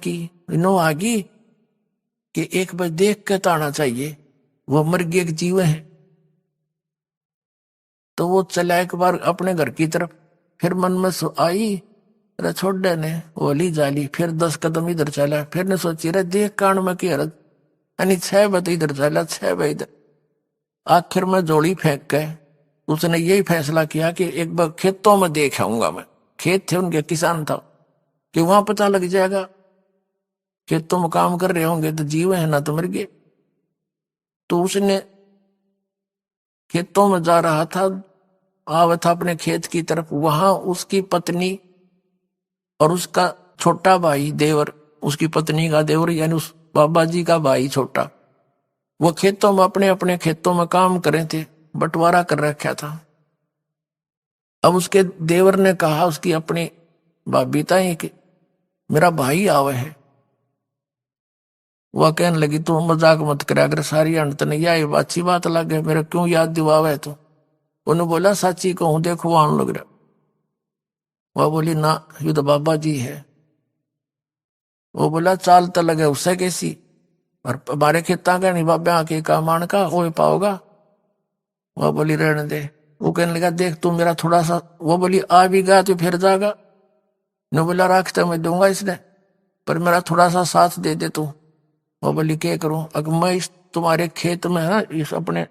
की नो आगी कि एक बार देख के तो आना चाहिए, वो मर गए एक जीव है। तो वो चला एक बार अपने घर की तरफ, फिर मन में आई, अरे छोड़ ने वो ली जाली, फिर 10 कदम इधर चला, फिर ने सोची रे देख कान में की हरत, यानी 6 बजे इधर चला, 6 बजे इधर। आखिर में जोड़ी फेंक के उसने यही फैसला किया कि एक बार खेतों में देख आऊंगा मैं। खेत थे उनके, किसान था, कि वहां पता लग जाएगा, खेतों में काम कर रहे होंगे तो जीव है ना तो मर गए। तो उसने खेतों में जा रहा था, आवा था अपने खेत की तरफ, वहां उसकी पत्नी और उसका छोटा भाई देवर, उसकी पत्नी का देवर यानी उस बाबा जी का भाई छोटा, वो खेतों में अपने अपने खेतों में काम कर रहे थे, बंटवारा कर रखा था। अब उसके देवर ने कहा उसकी अपनी भाभी ताई कि मेरा भाई आवे है। वह कहने लगी तू मजाक मत करा, अगर सारी अंत नहीं आई अच्छी बात लगे, मेरे क्यों याद दिवावे तो। उन्होंने बोला सच्ची कहूं देखो वो आने लग रहा। वह बोली ना ये तो बाबा जी है। वो बोला चाल तो लगे उससे कैसी, और हमारे खेता का नहीं बाबा आके का मान का हो पाओगा। वह बोली रहने दे। वो कहने लगा देख तू मेरा थोड़ा सा, वो बोली आ भी गया तो फिर जाएगा, न बोला राखते मैं दूंगा इसने, पर मेरा थोड़ा सा साथ दे दे तू। वो बोली क्या करूं, अगर मैं इस तुम्हारे खेत में है इस अपने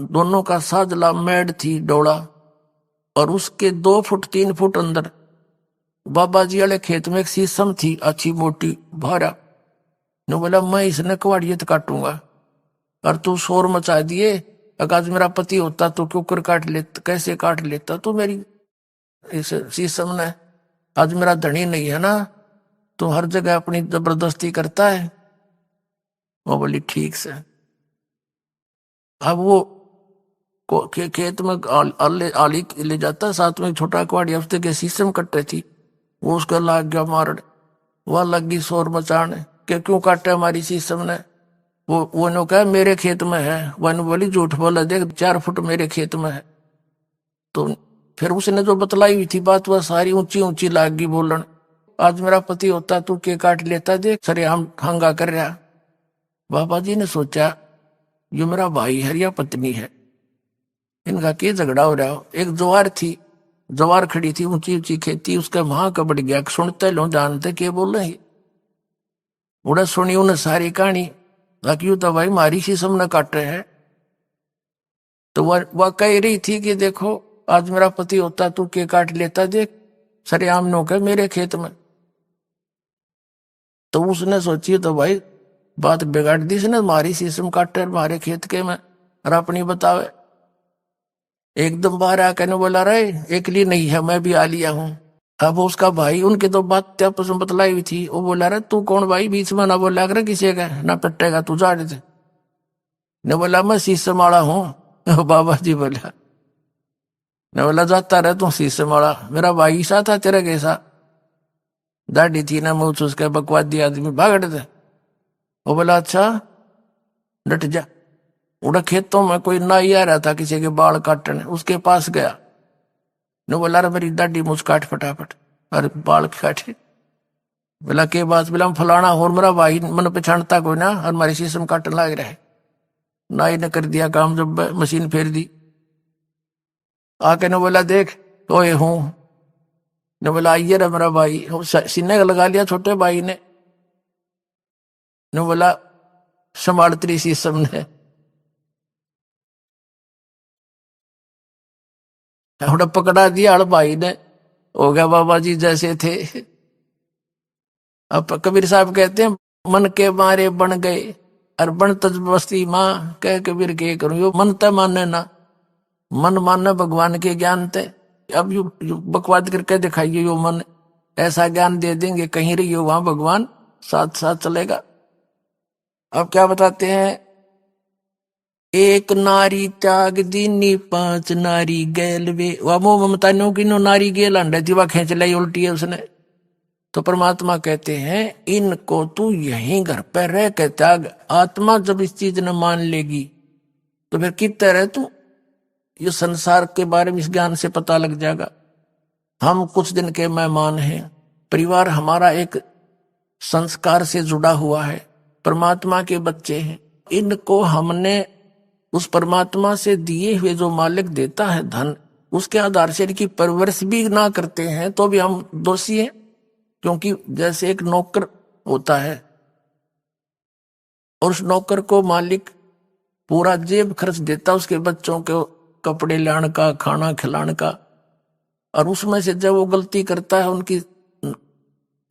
दोनों का साजला मेड थी डोला, और उसके 2 फुट 3 फुट अंदर बाबा जी वाले खेत में एक शीशम थी अच्छी मोटी भारा। ने बोला मैं इसने कवाड़ियत काटूंगा, और तू शोर मचा दिए, अगर आज मेरा पति होता तो क्यों कर काट लेता, कैसे काट लेता तू मेरी इस शीशम ने। आज मेरा धनी नहीं है ना, तो हर जगह अपनी जबरदस्ती करता है। वो बोली ठीक से। अब वो खेत में आली ले जाता, साथ में छोटा कुआड़ी हफ्ते के शीशम कट्टे थी, वो उसका लाग गया मारने। वह लगी शोर मचाने कि क्यों काटे हमारी शीशम ने। वो ने कहा मेरे खेत में है। वन बोली झूठ बोला, देख 4 फुट मेरे खेत में है। तो फिर उसने जो बतलाई हुई थी बात वह सारी ऊंची ऊंची लाग गई बोलन, आज मेरा पति होता तू के काट लेता, देख सरे हम हंगा कर रहा। बाबा जी ने सोचा ये मेरा भाई है या पत्नी है, इनका क्या झगड़ा हो रहा हो। एक ज्वार थी, ज्वार खड़ी थी ऊंची ऊंची खेती, उसका वहां का बढ़ गया, सुनते लो जानते के बोल रहे। उड़ा सुनी उन्हें सारी कहानी, बाकी तो भाई मारी शीशम न काट रहे हैं। तो वह कह रही थी कि देखो आज मेरा पति होता तू के काट लेता, देख सरेआम नो के मेरे खेत में। तो उसने सोची तो भाई बात बिगाड़ दी इसने, मारी शीशम काटे मारे खेत के में, और अपनी बतावे। एकदम बाहर आकर ने बोला रहे एक लिए नहीं है मैं भी आ लिया हूं। अब उसका भाई उनकी तो बात आपस में बतलाई हुई थी, वो बोला रहे तू कौन भाई बीच में ना बोला कर किसी का ना पट्टेगा तू जा रहे थे। ने बोला मैं शीशम वाला हूँ। बाबा जी बोला, ने बोला जाता रहे तू शीशम वाला, मेरा भाई सा था तेरा कैसा। दाढ़ी थी ना मुझ उसके बकवादी आदमी भाग थे। वो बोला अच्छा डट जा। उड़ा खेतों में कोई नाई आ रहा था किसी के बाल काटने, उसके पास गया। ने बोला रे मेरी दाढ़ी मुझ काट फटाफट, अरे बाल काटे। बोला के बात, बोला फलाना और मेरा भाई मन पहचानता कोई ना, और हमारी शीशम काटने लग रहा है। नाई ने कर दिया काम, जब मशीन फेर दी। आके ने बोला देख ओए हूं। ने बोला आइए रे मेरा भाई, सीने का लगा लिया छोटे भाई ने। ने बोला संभाल तेरी शीशम ने। उड़ा पकड़ा दिया हड़ भाई ने, हो गया बाबा जी जैसे थे। अब कबीर साहब कहते हैं मन के मारे बन गए, और बन तज बस्ती माँ, कह कबीर के करूं यो मन त माने ना, मन माने भगवान के ज्ञान थे। अब यू बकवाद करके दिखाइए यो मन, ऐसा ज्ञान दे देंगे कहीं रहियो वहां भगवान साथ साथ चलेगा। अब क्या बताते हैं, एक नारी त्याग दीनी 5 नारी गैल वे, वह मोह ममता नो की नो नारी गेल अंडे थी, वह खींच लाई उल्टी है उसने। तो परमात्मा कहते हैं इनको तू यहीं घर पर रह के त्याग, आत्मा जब इस चीज ने मान लेगी तो फिर कितने रहे तू, ये संसार के बारे में इस ज्ञान से पता लग जाएगा। हम कुछ दिन के मेहमान हैं, परिवार हमारा एक संस्कार से जुड़ा हुआ है, परमात्मा के बच्चे हैं। इनको हमने उस परमात्मा से दिए हुए जो मालिक देता है धन, उसके आधार से इनकी परवरिश भी ना करते हैं तो भी हम दोषी हैं। क्योंकि जैसे एक नौकर होता है और उस नौकर को मालिक पूरा जेब खर्च देता उसके बच्चों के कपड़े लाने का, खाना खिलाने का, और उसमें से जब वो गलती करता है, उनकी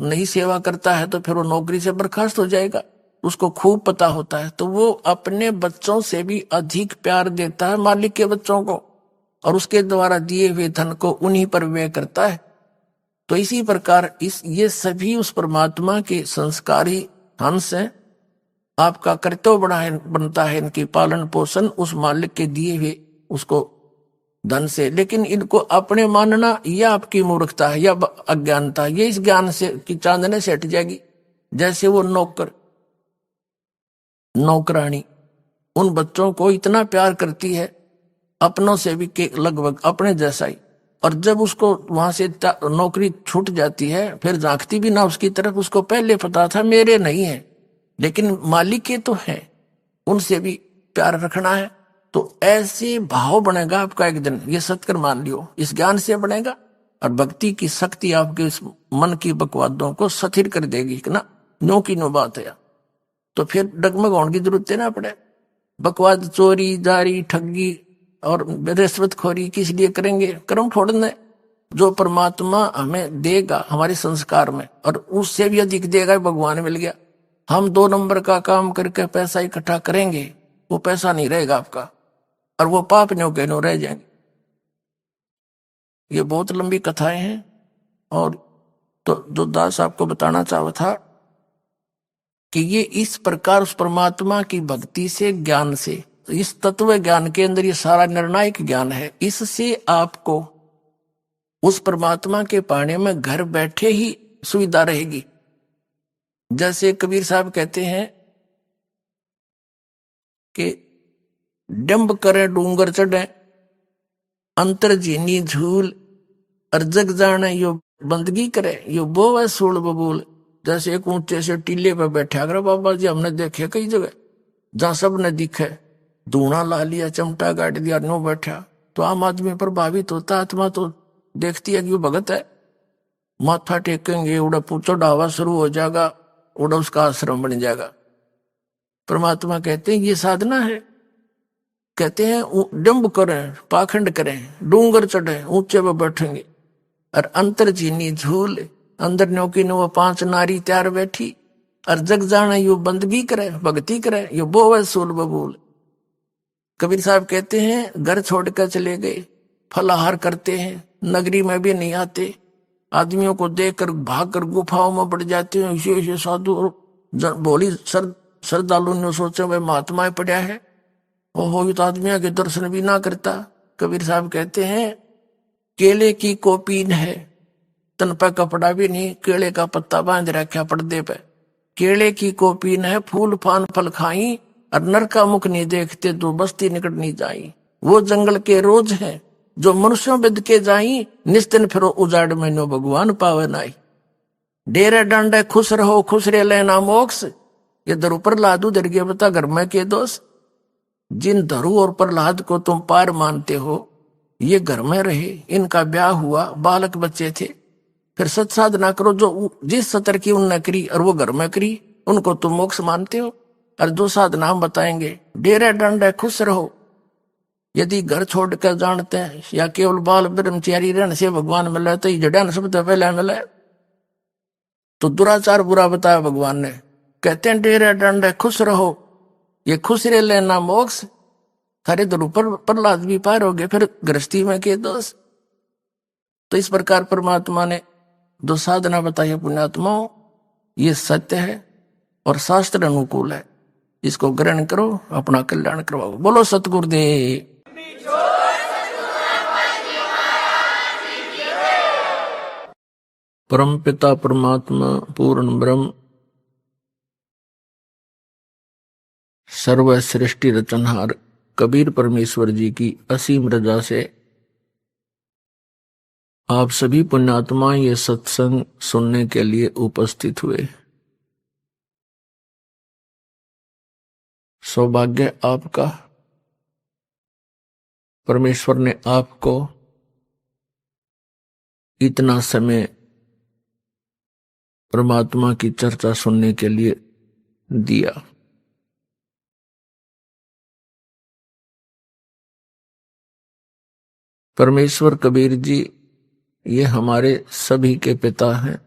नहीं सेवा करता है, तो फिर वो नौकरी से बर्खास्त हो जाएगा। उसको खूब पता होता है, तो वो अपने बच्चों से भी अधिक प्यार देता है मालिक के बच्चों को, और उसके द्वारा दिए हुए धन को उन्हीं पर व्यय करता है। तो इसी प्रकार ये सभी उस परमात्मा के संस्कारी हंस हैं। आपका कर्तव्य बनता है इनकी पालन पोषण उस मालिक के दिए हुए उसको धन से। लेकिन इनको अपने मानना यह आपकी मूर्खता है या अज्ञानता, ये इस ज्ञान से की चांदने से हट जाएगी। जैसे वो नौकरानी उन बच्चों को इतना प्यार करती है, अपनों से भी के लगभग अपने जैसा ही, और जब उसको वहां से नौकरी छूट जाती है, फिर झांकती भी ना उसकी तरफ। उसको पहले पता था मेरे नहीं है, लेकिन मालिक के तो है, उनसे भी प्यार रखना है। तो ऐसे भाव बनेगा आपका एक दिन, ये सत्कर मान लियो, इस ज्ञान से बनेगा। और भक्ति की शक्ति आपके इस मन की बकवादों को स्थिर कर देगी कि ना, नो की नो बात है। तो फिर डगमग होने की जरूरत है ना पड़े। बकवाद, चोरी, जारी, ठगी और रिश्वतखोरी किस लिए करेंगे? कर्म छोड़ने जो परमात्मा हमें देगा हमारे संस्कार में, और उससे भी अधिक देगा, भगवान मिल गया। हम 2 नंबर का काम करके पैसा इकट्ठा करेंगे, वो पैसा नहीं रहेगा आपका, और वो पाप न्यो के न्यो रह जाएंगे। ये बहुत लंबी कथाएं हैं। और तो जो दास आपको बताना चाहा था कि ये इस प्रकार उस परमात्मा की भक्ति से, ज्ञान से, इस तत्व ज्ञान के अंदर ये सारा निर्णायक ज्ञान है। इससे आपको उस परमात्मा के पाने में घर बैठे ही सुविधा रहेगी। जैसे कबीर साहब कहते हैं कि डंब करे डूंगर चढ़े, अंतर जीनी झूल, और जग जाने यो बंदगी करे, यो बोवे सूल बबूल। जैसे एक ऊंचे से टीले पे बैठा कर बाबा जी, हमने देखे कई जगह जहां सब ने दिखे, धूणा ला लिया, चमटा गाड़ दिया, नो बैठा, तो आम आदमी प्रभावित होता। आत्मा तो देखती है कि वो भगत है, माथा टेकेंगे, उड़ा पूछो डावा शुरू हो जाएगा, उड़ा उसका आश्रम बन जाएगा। परमात्मा कहते हैं ये साधना है। कहते हैं डंब करें, पाखंड करें, डूंगर चढ़े, ऊंचे पे बैठेंगे, और अंतर चीनी झूल, अंदर न्योकी नो 5 नारी तैयार बैठी, और जग जाने यू बंदगी करे, भक्ति करे, यो बोवे सूल बबूल। कबीर साहब कहते हैं घर छोड़कर चले गए, फलाहार करते हैं, नगरी में भी नहीं आते, आदमियों को देखकर भागकर गुफाओं में पड़ जाते हैं। ऐसे साधु और भोली श्रद्धालु ने सोचा भाई महात्मा पड़ा है, ओहो ये तो आदमियों के दर्शन भी ना करता। कबीर साहब कहते हैं केले की कोपीन है, तन पर कपड़ा भी नहीं, केले का पत्ता बांध रखा पर्दे पे। केले की कोपीन है, फूल फान फल खाई, और नर का मुख नहीं देखते, तो बस्ती निकट नहीं जाई। वो जंगल के रोज है जो मनुष्यों बिद के जाई, निस्तिन फिरो उजाड़ में नो भगवान पावे नाई। डेरे डांडे खुश रहो, खुश रे लेना मोक्ष, ये धरु प्रहलाद उधर गया बता घर में के दोस्त। जिन धरु और प्रहलाद को तुम पार मानते हो, ये घर में रहे, इनका ब्याह हुआ, बालक बच्चे थे, फिर सत साधना करो जो जिस सतर की उनने करी और वो घर में करी, उनको तुम मोक्ष मानते हो। और जो साधना हम बताएंगे, डेरे डंडे खुश रहो। यदि घर छोड़कर जानते हैं या केवल बाल ब्रह्मचारी रहने से भगवान मिले, तो जड़न सबसे पहले मिले। तो दुराचार बुरा बताया भगवान ने। कहते हैं डेरे डंडे खुश रहो, ये खुश रह लेना मोक्ष। खरे तो प्रहलाद भी पार हो गए, फिर गृहस्थी में के दोस्त। तो इस प्रकार परमात्मा ने जो साधना बताई है पुण्यात्माओं, ये सत्य है और शास्त्र अनुकूल है। इसको ग्रहण करो, अपना कल्याण करवाओ। बोलो सतगुरुदेव। परम पिता परमात्मा पूर्ण ब्रह्म सर्व सृष्टि रचनहार कबीर परमेश्वर जी की असीम रजा से आप सभी पुण्यात्मा ये सत्संग सुनने के लिए उपस्थित हुए। सौभाग्य आपका, परमेश्वर ने आपको इतना समय परमात्मा की चर्चा सुनने के लिए दिया। परमेश्वर कबीर जी ये हमारे सभी के पिता हैं,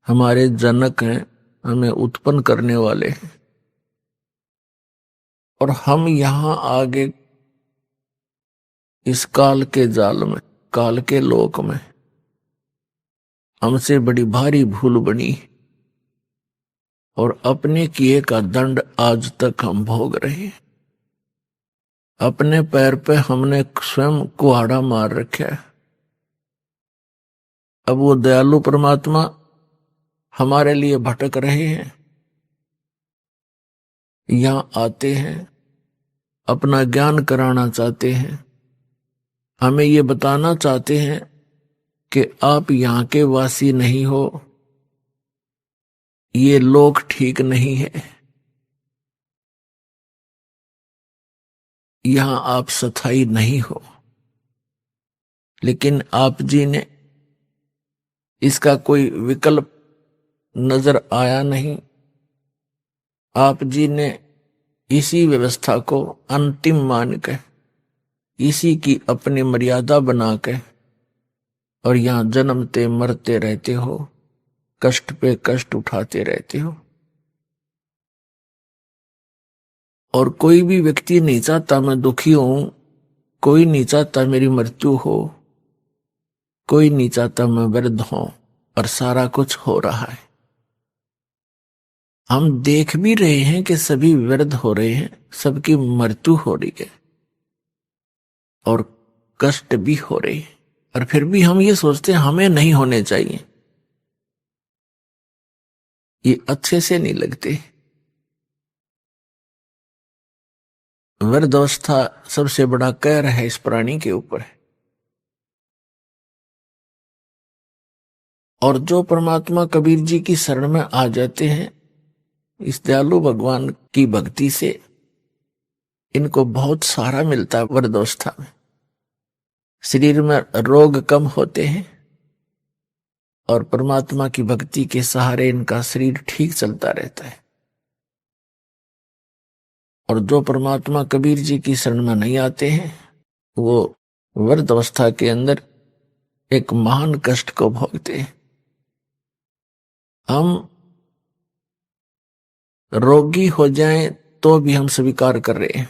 हमारे जनक हैं, हमें उत्पन्न करने वाले हैं। और हम यहां आगे इस काल के जाल में, काल के लोक में हमसे बड़ी भारी भूल बनी और अपने किए का दंड आज तक हम भोग रहे हैं। अपने पैर पे हमने स्वयं कुहाड़ा मार रखा है। अब वो दयालु परमात्मा हमारे लिए भटक रहे हैं, यहां आते हैं, अपना ज्ञान कराना चाहते हैं, हमें ये बताना चाहते हैं कि आप यहां के वासी नहीं हो, ये लोग ठीक नहीं है, यहां आप स्थायी नहीं हो। लेकिन आप जी ने इसका कोई विकल्प नजर आया नहीं। आप जी ने इसी व्यवस्था को अंतिम मान के, इसी की अपनी मर्यादा बना के और यहां जन्मते मरते रहते हो, कष्ट पे कष्ट उठाते रहते हो। और कोई भी व्यक्ति नहीं चाहता मैं दुखी हूं, कोई नहीं चाहता मेरी मृत्यु हो, कोई नहीं चाहता मैं वृद्ध हूं, और सारा कुछ हो रहा है। हम देख भी रहे हैं कि सभी वृद्ध हो रहे हैं, सबकी मृत्यु हो रही है और कष्ट भी हो रहे हैं, और फिर भी हम ये सोचते हैं हमें नहीं होने चाहिए। ये अच्छे से नहीं लगते। वृद्धावस्था सबसे बड़ा कहर है इस प्राणी के ऊपर। और जो परमात्मा कबीर जी की शरण में आ जाते हैं, इस दयालु भगवान की भक्ति से इनको बहुत सारा मिलता है। वृद्धावस्था में शरीर में रोग कम होते हैं और परमात्मा की भक्ति के सहारे इनका शरीर ठीक चलता रहता है। और जो परमात्मा कबीर जी की शरण में नहीं आते हैं, वो वृद्धावस्था के अंदर एक महान कष्ट को भोगते हैं। हम रोगी हो जाएं तो भी हम स्वीकार कर रहे हैं,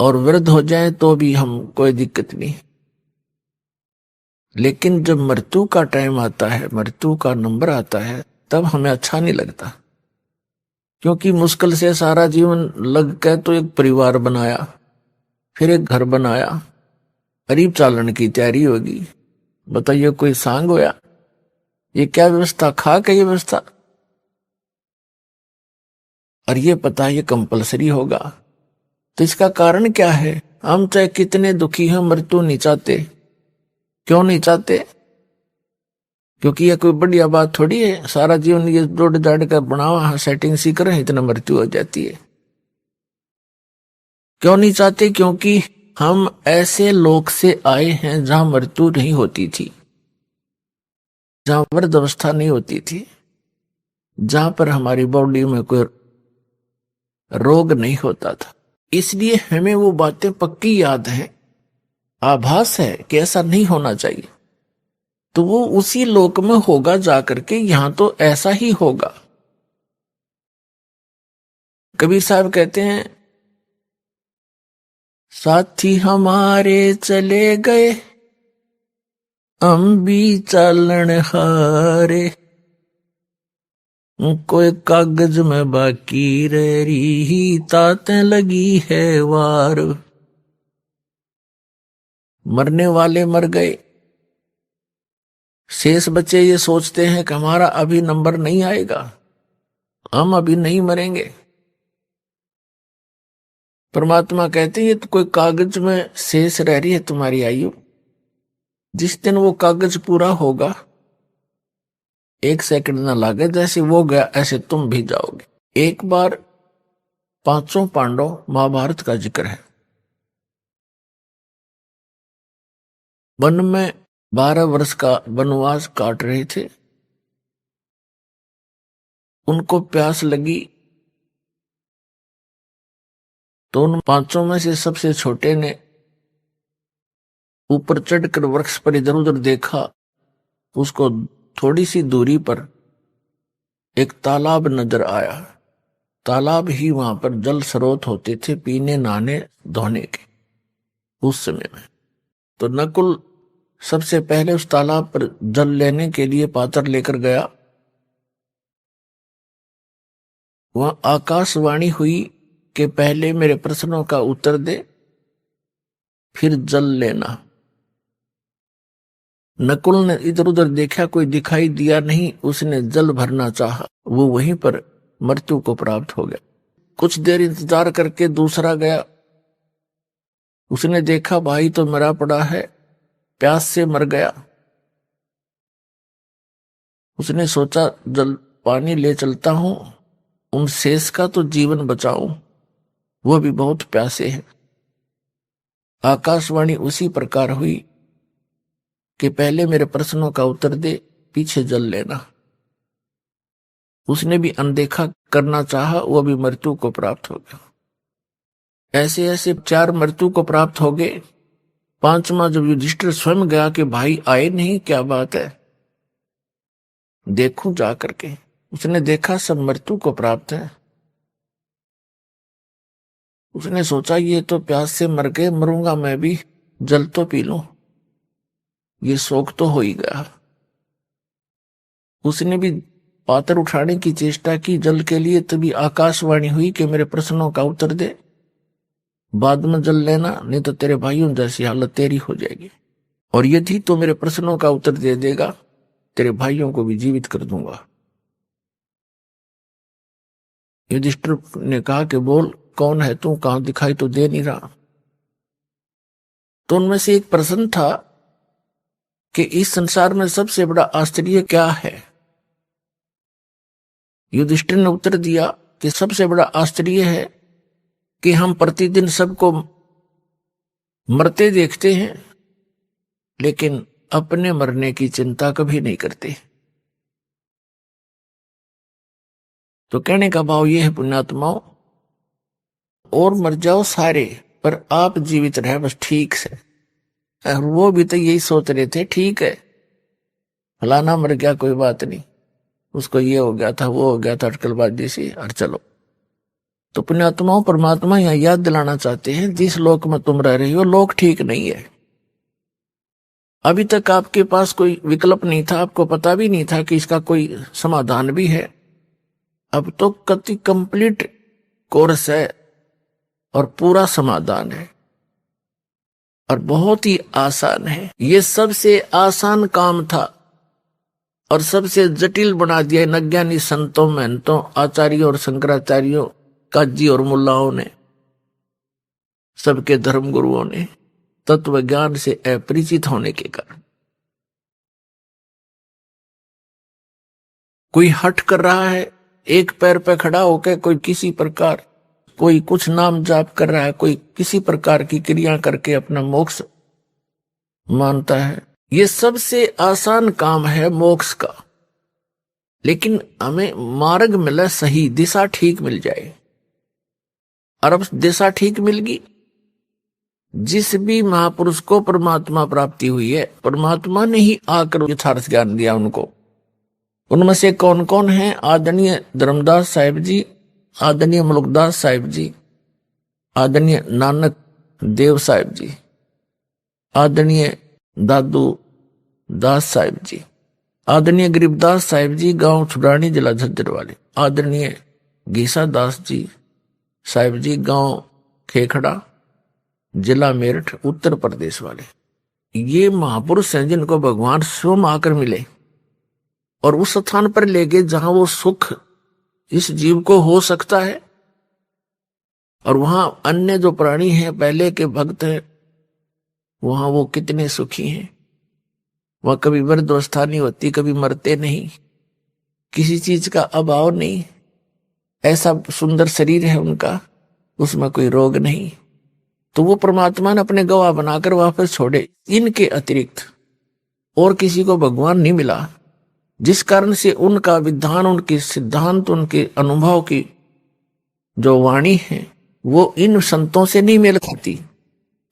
और वृद्ध हो जाएं तो भी हम कोई दिक्कत नहीं। लेकिन जब मृत्यु का टाइम आता है, मृत्यु का नंबर आता है, तब हमें अच्छा नहीं लगता। क्योंकि मुश्किल से सारा जीवन लग के तो एक परिवार बनाया, फिर एक घर बनाया, करीब चालन की तैयारी होगी। बताइए कोई सांग होया? ये क्या व्यवस्था, खा के ये व्यवस्था, और ये पता ये कंपलसरी होगा। तो इसका कारण क्या है? हम चाहे कितने दुखी हैं, मृत्यु नहीं चाहते। क्यों नहीं चाहते? क्योंकि ये कोई बढ़िया बात थोड़ी है, सारा जीवन ये जोड़ जाड़ कर बनावा सेटिंग सी करें, इतना मृत्यु हो जाती है। क्यों नहीं चाहते? क्योंकि हम ऐसे लोक से आए हैं जहां मृत्यु नहीं होती थी, जहां वृद्धावस्था नहीं होती थी, जहां पर हमारी बॉडी में कोई रोग नहीं होता था। इसलिए हमें वो बातें पक्की याद हैं, आभास है कि ऐसा नहीं होना चाहिए। तो वो उसी लोक में होगा जाकर के, यहां तो ऐसा ही होगा। कबीर साहब कहते हैं, साथी हमारे चले गए, हम भी चालन हारे, कोई कागज में बाकी रह रही, तातें लगी है वार। मरने वाले मर गए, शेष बच्चे ये सोचते हैं कि हमारा अभी नंबर नहीं आएगा, हम अभी नहीं मरेंगे। परमात्मा कहते हैं तो कोई कागज में शेष रह रही है तुम्हारी आयु, जिस दिन वो कागज पूरा होगा, 1 सेकंड ना लागे, जैसे वो गया ऐसे तुम भी जाओगे। एक बार 5 पांडव महाभारत का जिक्र है। वन में 12 वर्ष का वनवास काट रहे थे। उनको प्यास लगी तो उन 5 में से सबसे छोटे ने ऊपर चढ़कर वृक्ष पर इधर उधर देखा। उसको थोड़ी सी दूरी पर एक तालाब नजर आया। तालाब ही वहां पर जल स्रोत होते थे पीने नहाने धोने के उस समय में। तो नकुल सबसे पहले उस तालाब पर जल लेने के लिए पात्र लेकर गया। वहां आकाशवाणी हुई कि पहले मेरे प्रश्नों का उत्तर दे, फिर जल लेना। नकुल ने इधर उधर देखा, कोई दिखाई दिया नहीं। उसने जल भरना चाहा, वो वहीं पर मृत्यु को प्राप्त हो गया। कुछ देर इंतजार करके दूसरा गया। उसने देखा भाई तो मरा पड़ा है, प्यास से मर गया। उसने सोचा जल पानी ले चलता हूं, उन शेष का तो जीवन बचाऊं, वो भी बहुत प्यासे हैं। आकाशवाणी उसी प्रकार हुई कि पहले मेरे प्रश्नों का उत्तर दे, पीछे जल लेना। उसने भी अनदेखा करना चाहा, वो भी मृत्यु को प्राप्त हो गया। ऐसे ऐसे 4 मृत्यु को प्राप्त हो गए। 5वां जब युधिष्ठिर स्वयं गया कि भाई आए नहीं, क्या बात है, देखूं जा करके। उसने देखा सब मृत्यु को प्राप्त है। उसने सोचा ये तो प्यास से मर गए, मरूंगा मैं भी, जल तो पी लूं, ये शौक तो हो ही गया। उसने भी पात्र उठाने की चेष्टा की जल के लिए, तभी आकाशवाणी हुई कि मेरे प्रश्नों का उत्तर दे, बाद में जल लेना, नहीं तो तेरे भाइयों जैसी हालत तेरी हो जाएगी। और यदि तो मेरे प्रश्नों का उत्तर दे देगा, तेरे भाइयों को भी जीवित कर दूंगा। युधिष्ठिर ने कहा कि बोल कौन है तू, कहां दिखाई तो दे नहीं रहा। तो उनमें से एक प्रश्न था कि इस संसार में सबसे बड़ा आश्चर्य क्या है। युधिष्ठिर ने उत्तर दिया कि सबसे बड़ा आश्चर्य है कि हम प्रतिदिन सबको मरते देखते हैं, लेकिन अपने मरने की चिंता कभी नहीं करते। तो कहने का भाव यह है पुण्यात्माओं, और मर जाओ सारे, पर आप जीवित रहे बस ठीक से। और वो भी तो यही सोच रहे थे, ठीक है फलाना मर गया कोई बात नहीं, उसको ये हो गया था वो हो गया था, अटकलबाजी सी, और चलो। तो पुण्यात्माओं परमात्मा यहां याद दिलाना चाहते हैं, जिस लोक में तुम रह रही हो लोक ठीक नहीं है। अभी तक आपके पास कोई विकल्प नहीं था, आपको पता भी नहीं था कि इसका कोई समाधान भी है। अब तो कति कंप्लीट कोर्स है और पूरा समाधान है, और बहुत ही आसान है। ये सबसे आसान काम था और सबसे जटिल बना दिया इन अज्ञानी संतों, महंतों, आचार्यों और शंकराचार्यों, काजी और मुल्लाओं ने, सबके धर्म गुरुओं ने, तत्व ज्ञान से अपरिचित होने के कारण। कोई हट कर रहा है, एक पैर पे खड़ा होकर, कोई किसी प्रकार, कोई कुछ नाम जाप कर रहा है, कोई किसी प्रकार की क्रिया करके अपना मोक्ष मानता है। ये सबसे आसान काम है मोक्ष का, लेकिन हमें मार्ग मिले, सही दिशा ठीक मिल जाए। और अब दिशा ठीक मिल गई। जिस भी महापुरुष को परमात्मा प्राप्ति हुई है, परमात्मा ने ही आकर यथार्थ ज्ञान दिया उनको। उनमें से कौन कौन है? आदरणीय धर्मदास साहिब जी, आदरणीय मुलुकदास साहिब जी, आदरणीय नानक देव साहिब जी, आदरणीय दादू दास साहिब जी, आदरणीय गरीबदास साहिब जी, गांव छुड़ानी, जिला झज्जर वाले, आदरणीय गीसा दास जी साहिब जी, गांव खेखड़ा, जिला मेरठ, उत्तर प्रदेश वाले। ये महापुरुष हैं जिनको भगवान स्वयं आकर मिले और उस स्थान पर ले गए जहां वो सुख इस जीव को हो सकता है। और वहां अन्य जो प्राणी हैं, पहले के भक्त हैं, वहां वो कितने सुखी हैं। वहां कभी वृद्धावस्था नहीं होती, कभी मरते नहीं, किसी चीज का अभाव नहीं, ऐसा सुंदर शरीर है उनका, उसमें कोई रोग नहीं। तो वो परमात्मा ने अपने गवाह बनाकर वापस छोड़े। इनके अतिरिक्त और किसी को भगवान नहीं मिला, जिस कारण से उनका विधान, उनके सिद्धांत, उनके अनुभव की जो वाणी है वो इन संतों से नहीं मेल खाती।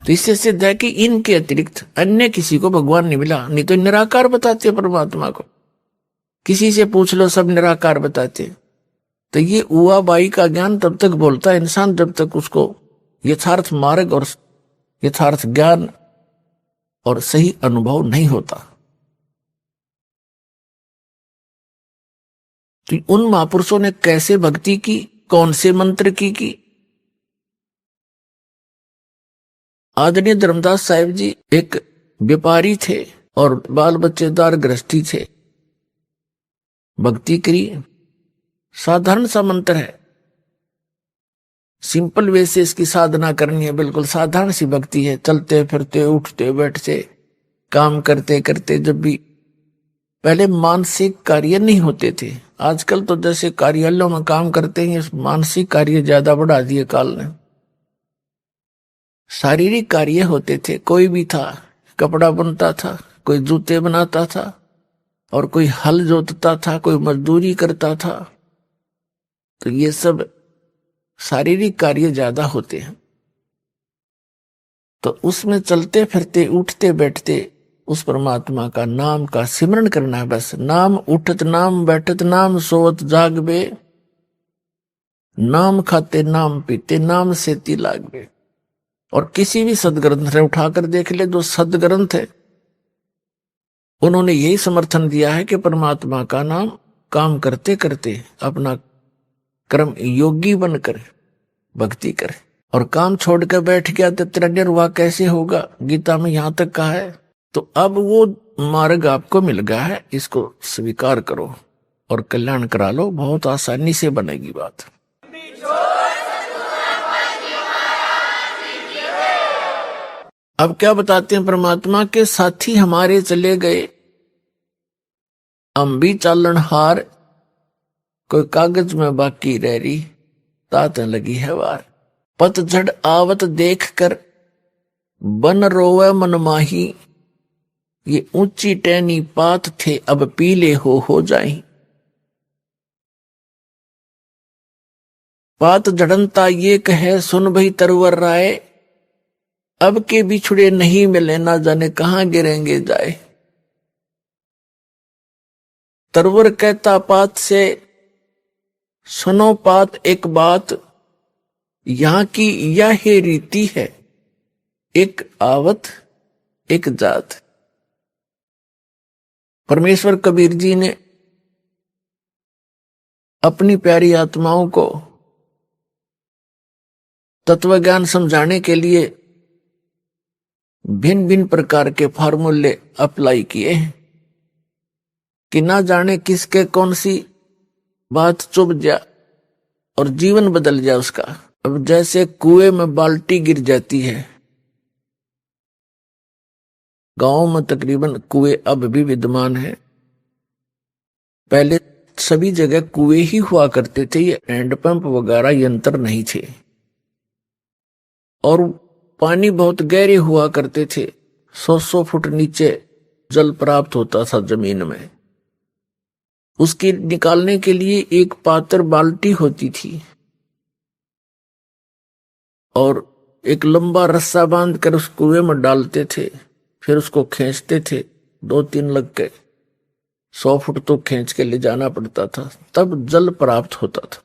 तो इससे सिद्ध है कि इनके अतिरिक्त अन्य किसी को भगवान नहीं मिला। नहीं तो निराकार बताते परमात्मा को, किसी से पूछ लो सब निराकार बताते। तो ये उआ बाई का ज्ञान तब तक बोलता है इंसान जब तक उसको यथार्थ मार्ग और यथार्थ ज्ञान और सही अनुभव नहीं होता। तो उन महापुरुषों ने कैसे भक्ति की, कौन से मंत्र की। आदरणीय धर्मदास साहिब जी एक व्यापारी थे और बाल बच्चेदार गृहस्थी थे। भक्ति करी, साधारण सा मंत्र है, सिंपल वे से इसकी साधना करनी है, बिल्कुल साधारण सी भक्ति है। चलते फिरते, उठते बैठते, काम करते करते, जब भी पहले मानसिक कार्य नहीं होते थे। आजकल तो जैसे कार्यालयों में काम करते हैं, मानसिक कार्य ज्यादा बढ़ा दिए काल ने। शारीरिक कार्य होते थे, कोई भी था, कपड़ा बुनता था, कोई जूते बनाता था, और कोई हल जोतता था, कोई मजदूरी करता था। तो ये सब शारीरिक कार्य ज्यादा होते हैं। तो उसमें चलते फिरते, उठते बैठते उस परमात्मा का नाम का सिमरण करना है बस। नाम उठत नाम बैठत नाम सोवत जागबे, नाम खाते नाम पीते नाम सेती लागबे। और किसी भी सदग्रंथ ने उठाकर देख ले, जो सदग्रंथ है उन्होंने यही समर्थन दिया है कि परमात्मा का नाम काम करते करते अपना कर्म योगी बनकर भक्ति करे। और काम छोड़कर बैठ गया तो तेरा निर्वाह कैसे होगा, गीता में यहां तक कहा है। तो अब वो मार्ग आपको मिल गया है, इसको स्वीकार करो और कल्याण करा लो, बहुत आसानी से बनेगी बात। अब क्या बताते हैं परमात्मा के साथी हमारे चले गए, हम भी चालन हार, कोई कागज में बाकी रह रही, तात लगी है वार। पतझड़ आवत देख कर बन रोवे मनमाही, ये ऊंची टहनी पात थे अब पीले हो जाई। पात झड़नता ये कहे सुन भई तरवर राय, अब के बिछुड़े नहीं मिले ना जाने कहां गिरेंगे जाए। तरवर कहता पात से सुनो पात एक बात, यहां की यह रीति है एक आवत एक जात। परमेश्वर कबीर जी ने अपनी प्यारी आत्माओं को तत्व ज्ञान समझाने के लिए भिन्न भिन्न प्रकार के फार्मूले अप्लाई किए हैं कि ना जाने किसके कौन सी बात चुभ जाए और जीवन बदल जाए उसका। अब जैसे कुएं में बाल्टी गिर जाती है, गांव में तकरीबन कुएं अब भी विद्यमान है, पहले सभी जगह कुएं ही हुआ करते थे, ये हैंडपंप वगैरह यंत्र नहीं थे। और पानी बहुत गहरे हुआ करते थे, 100 फुट नीचे जल प्राप्त होता था जमीन में। उसकी निकालने के लिए एक पात्र बाल्टी होती थी और एक लंबा रस्सा बांधकर उस कुएं में डालते थे, फिर उसको खींचते थे, 2-3 लग के 100 फुट तो खींच के ले जाना पड़ता था, तब जल प्राप्त होता था।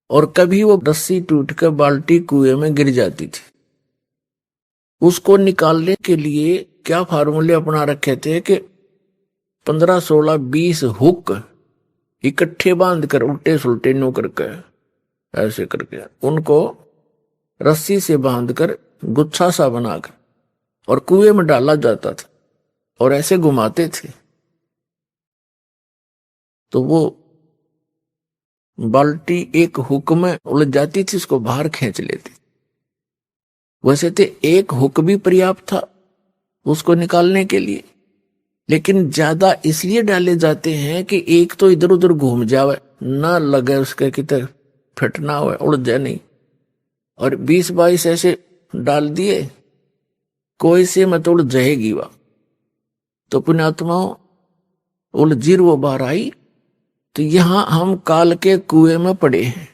और कभी वो रस्सी टूट कर बाल्टी कुएं में गिर जाती थी, उसको निकालने के लिए क्या फार्मूले अपना रखे थे कि 15, 16, 20 हुक इकट्ठे बांधकर उल्टे सुलटे नो करके ऐसे करके उनको रस्सी से बांधकर गुच्छा सा बनाकर और कुएं में डाला जाता था और ऐसे घुमाते थे तो वो बाल्टी एक हुक में उलझ जाती थी, उसको बाहर खींच लेती। वैसे तो एक हुक भी पर्याप्त था उसको निकालने के लिए, लेकिन ज्यादा इसलिए डाले जाते हैं कि एक तो इधर उधर घूम जावे, ना लगे उसके कितने फटना हुआ, उड़ जाए नहीं। और 20-22 ऐसे डाल दिए, कोई से मत उड़ जाएगी वह। तो पुण्यात्माओं उलझीर वो बाहर आई। तो यहां हम काल के कुएं में पड़े हैं।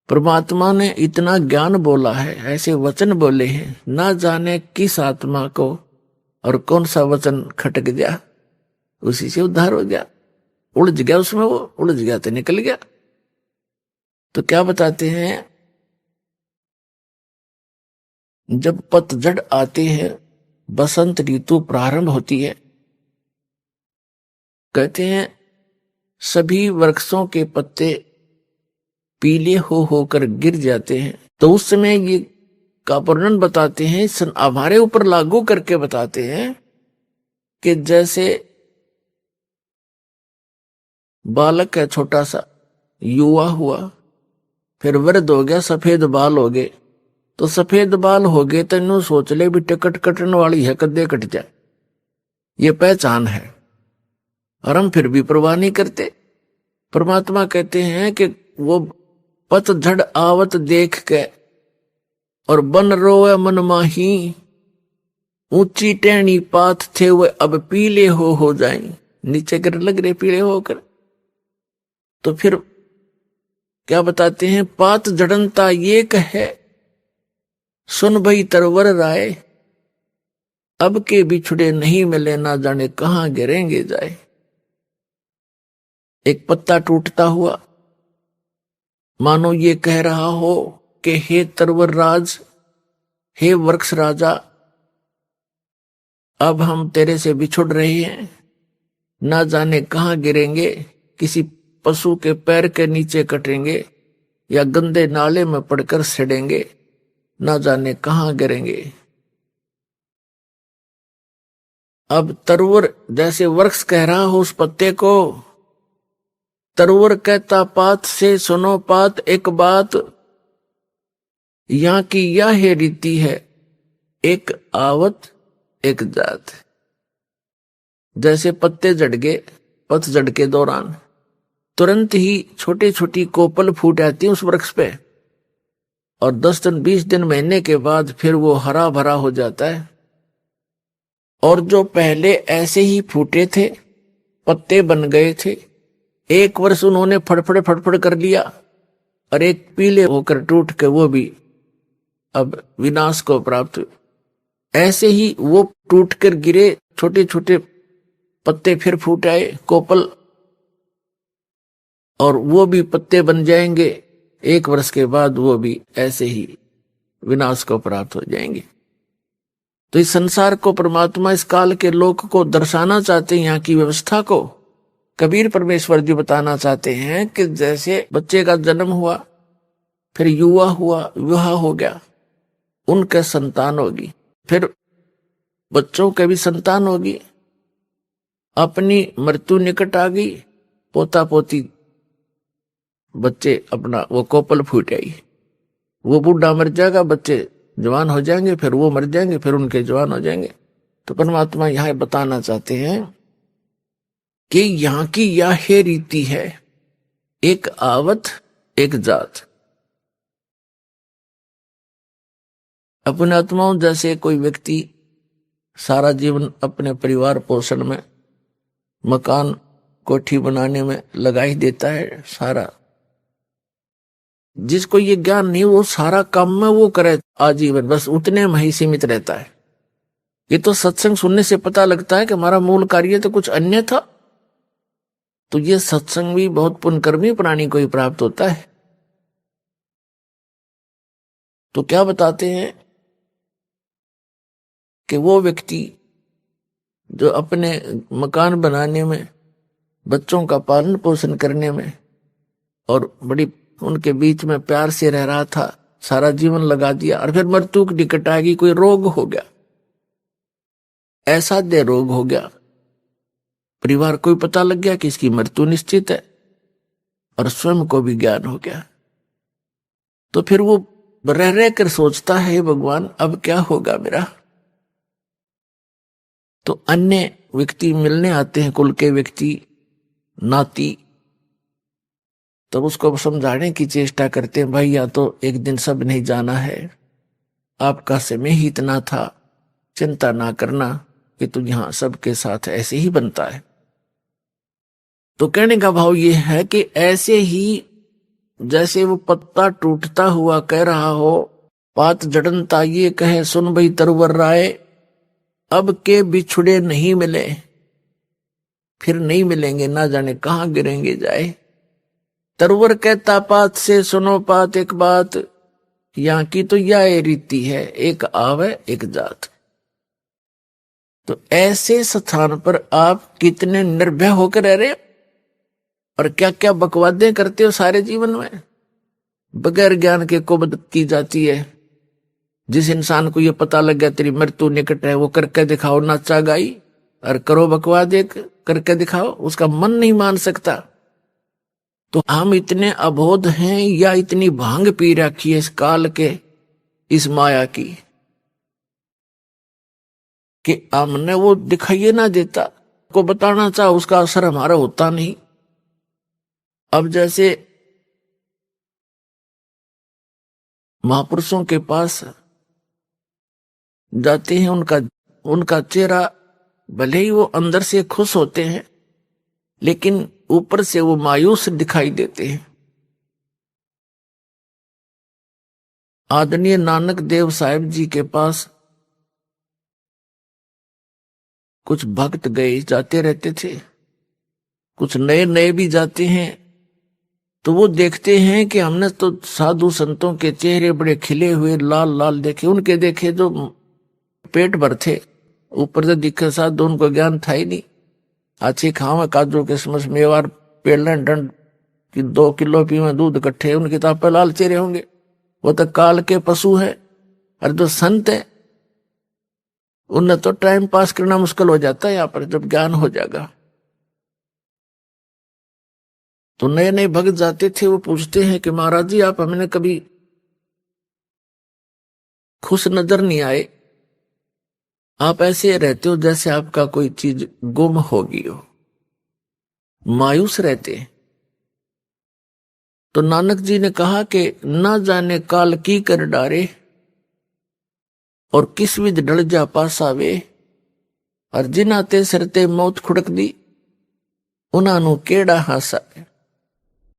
परमात्मा ने इतना ज्ञान बोला है, ऐसे वचन बोले हैं, ना जाने किस आत्मा को और कौन सा वचन खटक गया, उसी से उद्धार हो गया। उलझ गया उसमें, वो उलझ गया तो निकल गया। तो क्या बताते हैं, जब पतझड़ आते हैं, बसंत ऋतु प्रारंभ होती है, कहते हैं सभी वृक्षों के पत्ते पीले हो होकर गिर जाते हैं। तो उस समय ये का वर्णन बताते हैं, हमारे ऊपर लागू करके बताते हैं कि जैसे बालक है छोटा सा, युवा हुआ, फिर वृद्ध हो गया, सफेद बाल हो गए। तो सफेद बाल हो गए तो यूं सोच ले भी टिकट कटने वाली है, कद्दे कट जाए, ये पहचान है। और हम फिर भी परवाह नहीं करते। परमात्मा कहते हैं कि वो पतझड़ आवत देख के और बन रोए मन माही, ऊंची टहनी पात थे वे अब पीले हो जाएं, नीचे गिर लग रहे पीले होकर। तो फिर क्या बताते हैं, पात जड़नता ये कहे सुन भई तरवर राय, अब के बिछड़े नहीं मिले ना जाने कहां गिरेंगे जाए। एक पत्ता टूटता हुआ मानो ये कह रहा हो कि हे तरवर राज, हे वृक्ष राजा, अब हम तेरे से बिछुड़ रहे हैं, ना जाने कहां गिरेंगे, किसी पशु के पैर के नीचे कटेंगे या गंदे नाले में पड़कर सड़ेंगे, ना जाने कहां गिरेंगे। अब तरवर जैसे वृक्ष कह रहा हो उस पत्ते को, तरवर कहता पात से सुनो पात एक बात, यहां की यह है रीति है, एक आवत एक जात। जैसे पत्ते झड़ गए पतझड़ के दौरान, तुरंत ही छोटी छोटी कोपल फूट आती है उस वृक्ष पे, और 10 दिन 20 दिन महीने के बाद फिर वो हरा भरा हो जाता है। और जो पहले ऐसे ही फूटे थे, पत्ते बन गए थे, एक वर्ष उन्होंने फड़फड़ फड़फड़ कर लिया, और एक पीले होकर टूट के वो भी अब विनाश को प्राप्त हुए। ऐसे ही वो टूट कर गिरे, छोटे छोटे पत्ते फिर फूट आए, कोपल, और वो भी पत्ते बन जाएंगे, एक वर्ष के बाद वो भी ऐसे ही विनाश को प्राप्त हो जाएंगे। तो इस संसार को परमात्मा इस काल के लोक को दर्शाना चाहते हैं, यहाँ की व्यवस्था को कबीर परमेश्वर जी बताना चाहते हैं कि जैसे बच्चे का जन्म हुआ, फिर युवा हुआ, विवाह हो गया, उनके संतान होगी, फिर बच्चों के भी संतान होगी, अपनी मृत्यु निकट आ गई, पोता पोती बच्चे अपना वो कोपल फूट आई, वो बूढ़ा मर जाएगा, बच्चे जवान हो जाएंगे, फिर वो मर जाएंगे, फिर उनके जवान हो जाएंगे। तो परमात्मा यह बताना चाहते हैं कि यहां की यह रीति है, एक आवत एक जात। अपने आत्माओं, जैसे कोई व्यक्ति सारा जीवन अपने परिवार पोषण में, मकान कोठी बनाने में लगा ही देता है सारा, जिसको ये ज्ञान नहीं वो सारा काम में वो करे आजीवन, बस उतने में ही सीमित रहता है। ये तो सत्संग सुनने से पता लगता है कि हमारा मूल कार्य तो कुछ अन्य था। तो ये सत्संग भी बहुत पुण्यकर्मी प्राणी को ही प्राप्त होता है। तो क्या बताते हैं कि वो व्यक्ति जो अपने मकान बनाने में, बच्चों का पालन पोषण करने में और बड़ी उनके बीच में प्यार से रह रहा था, सारा जीवन लगा दिया, और फिर मृत्यु की निकट आ गई, कोई रोग हो गया, ऐसा दे रोग हो गया, परिवार को भी पता लग गया कि इसकी मृत्यु निश्चित है, और स्वयं को भी ज्ञान हो गया। तो फिर वो रह रह कर सोचता है, भगवान अब क्या होगा मेरा। तो अन्य व्यक्ति मिलने आते हैं, कुल के व्यक्ति, नाती, तब उसको समझाने की चेष्टा करते हैं, भाई या तो एक दिन सब नहीं जाना है, आपका समय ही इतना था, चिंता ना करना कि तू यहां सबके साथ ऐसे ही बनता है। तो कहने का भाव ये है कि ऐसे ही जैसे वो पत्ता टूटता हुआ कह रहा हो, पात जड़नता ये कहे सुन भई तरवर राय, अब के बिछुड़े नहीं मिले, फिर नहीं मिलेंगे, ना जाने कहां गिरेंगे जाए। तरवर कहता पात से सुनो पात एक बात, यहाँ की तो यह रीति है, एक आवे एक जात। तो ऐसे स्थान पर आप कितने निर्भय होकर रह रहे हो और क्या क्या बकवादें करते हो सारे जीवन में, बगैर ज्ञान के कुबद की जाती है। जिस इंसान को ये पता लग गया तेरी मृत्यु निकट है, वो करके दिखाओ नाचा गाई और करो बकवाद एक करके दिखाओ, उसका मन नहीं मान सकता। तो हम इतने अबोध हैं या इतनी भांग पी रखी है इस काल के, इस माया की, कि हमने वो दिखाइए ना देता, को बताना चाह उसका असर हमारा होता नहीं। अब जैसे महापुरुषों के पास जाते हैं, उनका चेहरा भले ही वो अंदर से खुश होते हैं लेकिन ऊपर से वो मायूस दिखाई देते हैं। आदरणीय नानक देव साहिब जी के पास कुछ भक्त गए जाते रहते थे, कुछ नए नए भी जाते हैं, तो वो देखते हैं कि हमने तो साधु संतों के चेहरे बड़े खिले हुए लाल लाल देखे, उनके देखे जो पेट भर थे, ऊपर से दिखे साधु, उनको ज्ञान था ही नहीं। अच्छी खावा काजू किशमिश मेवार पेड़न डंड की 2 किलो पीवे दूध इकट्ठे, उनके तो आप लाल चेहरे होंगे, वो तो काल के पशु है। और जो संत है उन्हें तो टाइम पास करना मुश्किल हो जाता है यहाँ पर, जब ज्ञान हो जाएगा। तो नए नए भक्त जाते थे, वो पूछते हैं कि महाराज जी आप हमें कभी खुश नजर नहीं आए, आप ऐसे रहते हो जैसे आपका कोई चीज गुम होगी हो, मायूस रहते हैं। तो नानक जी ने कहा कि ना जाने काल की कर डारे और किस विध डल जा पासावे, और जिनाते सरते मौत खुड़क दी उन्हां नू केड़ा हासा है।